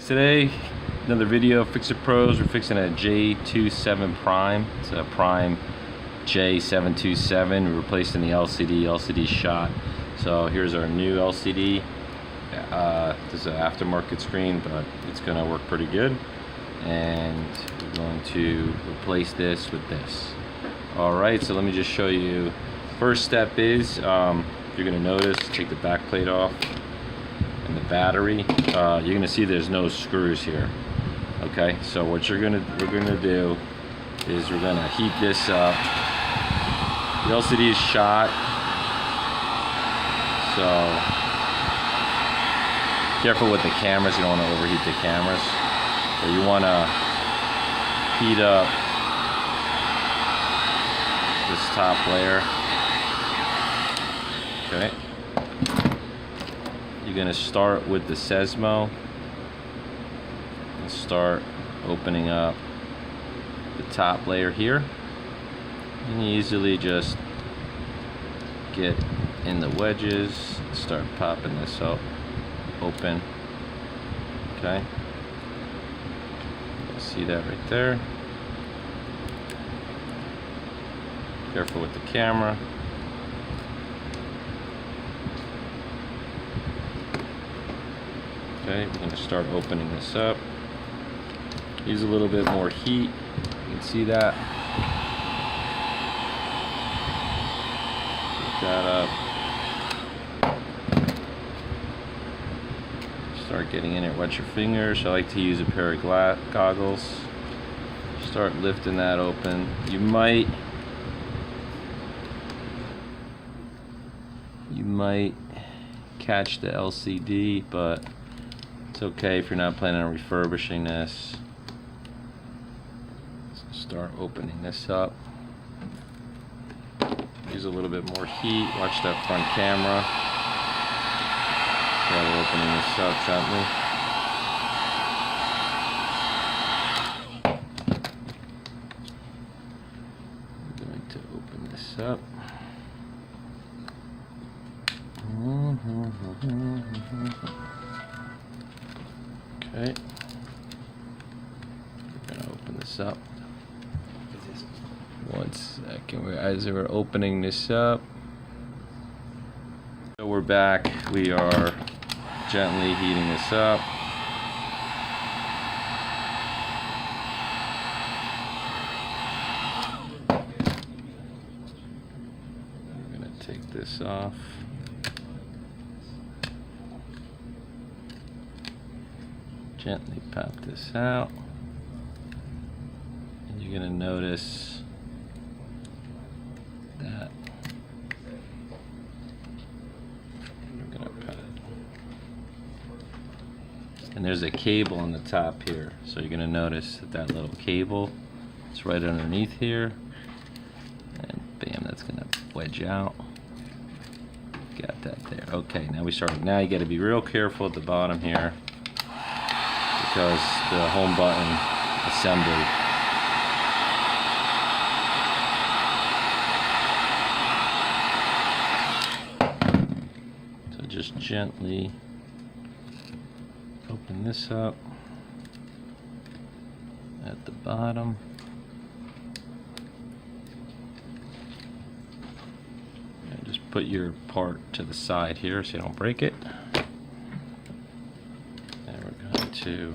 Today, another video, Fix It Pros. We're fixing a J27 Prime. It's a Prime J727. We're replacing the LCD. LCD shot. So here's our new LCD. This is an aftermarket screen, but it's going to work pretty good. And we're going to replace this with this. Alright, so let me just show you. First step is, you're going to notice, take the back plate off. And the battery, you're gonna see there's no screws here. Okay, so what we're gonna do is we're gonna heat this up. The LCD is shot, so careful with the cameras. You don't want to overheat the cameras, but you want to heat up this top layer. Okay. You're going to start with the Sesmo and start opening up the top layer here, and you easily just get in the wedges, start popping this up open. Okay, you see that right there. Careful with the camera. Okay, we're going to start opening this up. Use a little bit more heat. You can see that. Pick that up. Start getting in it. Wet your fingers. I like to use a pair of goggles. Start lifting that open. You might catch the LCD, but it's okay if you're not planning on refurbishing this. So start opening this up. Use a little bit more heat. Watch that front camera. Try opening this up gently. I'm going to open this up. Okay, we're gonna open this up. One second, as we're opening this up. So we're back. We are gently heating this up. We're gonna take this off. Gently pop this out, and you're going to notice that we're going to put it. And there's a cable on the top here, so you're going to notice that little cable is right underneath here, and bam, that's going to wedge out. Got that there. Okay, now we start. Now you got to be real careful at the bottom here, because the home button assembly. So just gently open this up at the bottom. And just put your part to the side here so you don't break it. And we're going to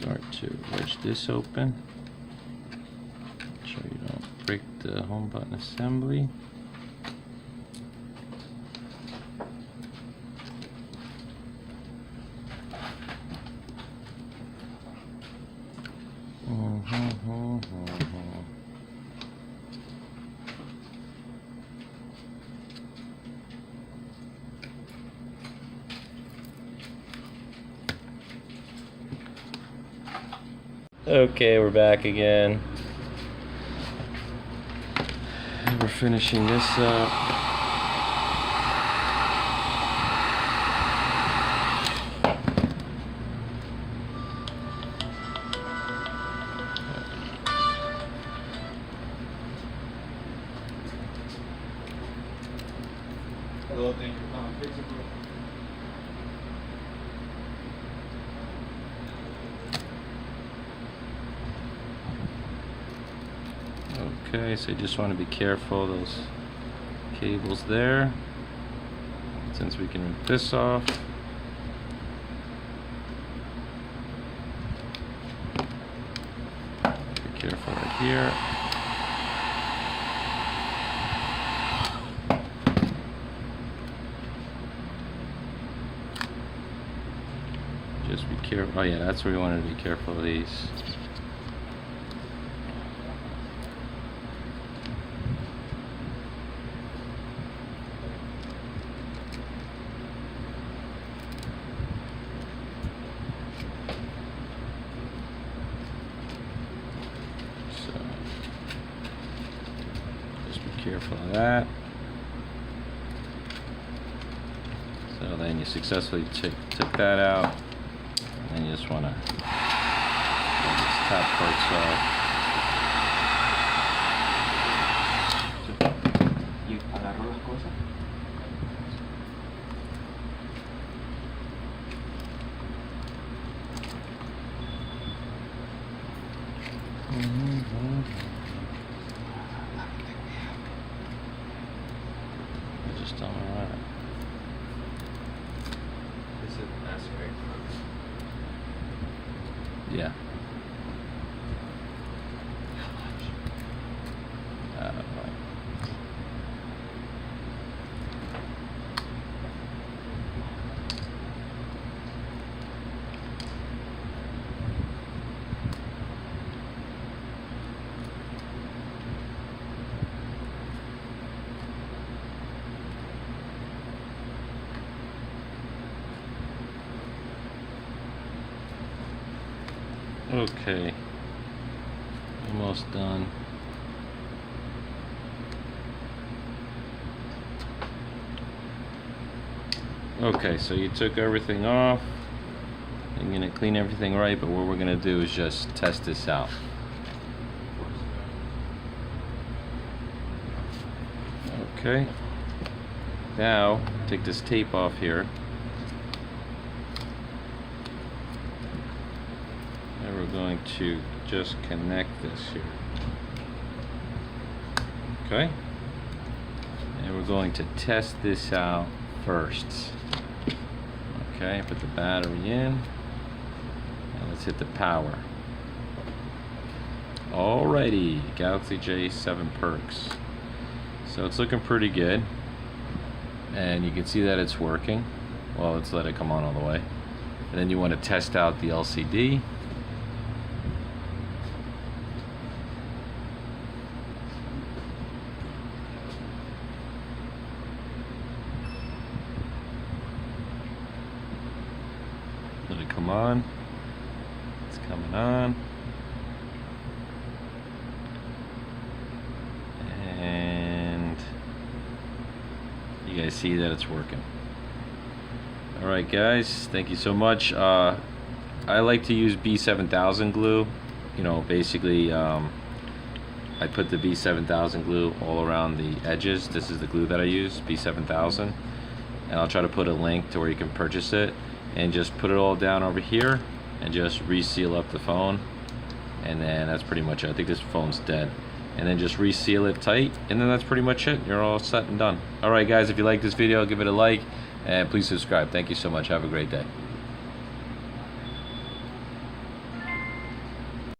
start to wedge this open. Make sure you don't break the home button assembly. Okay, we're back again. We're finishing this up. Well, thank you. Fix it, bro. Okay, so you just want to be careful those cables there. Since we can rip this off. Be careful right here. Just be careful. Oh yeah, that's where you want to be careful of these. So just be careful of that. So then you successfully took that out. And you just want to get these top parts off. ¿Y agarró las cosas? I just don't want it. This is that's great. Yeah. Right. Okay, almost done. Okay, so you took everything off. I'm gonna clean everything right, but what we're gonna do is just test this out. Okay, now take this tape off here. And we're going to just connect this here. Okay, and we're going to test this out first. Okay, put the battery in, and let's hit the power. Alrighty, Galaxy J7 Perks. So it's looking pretty good, and you can see that it's working. Well, let's let it come on all the way. And then you want to test out the LCD. Let it come on. It's coming on. And you guys see that it's working. Alright guys, thank you so much. I like to use B7000 glue. You know, basically I put the B7000 glue all around the edges. This is the glue that I use, B7000. And I'll try to put a link to where you can purchase it. And just put it all down over here and just reseal up the phone, and then that's pretty much it. I think this phone's dead. And then just reseal it tight, and then that's pretty much it. You're all set and done. Alright guys, if you like this video, give it a like and please subscribe. Thank you so much. Have a great day.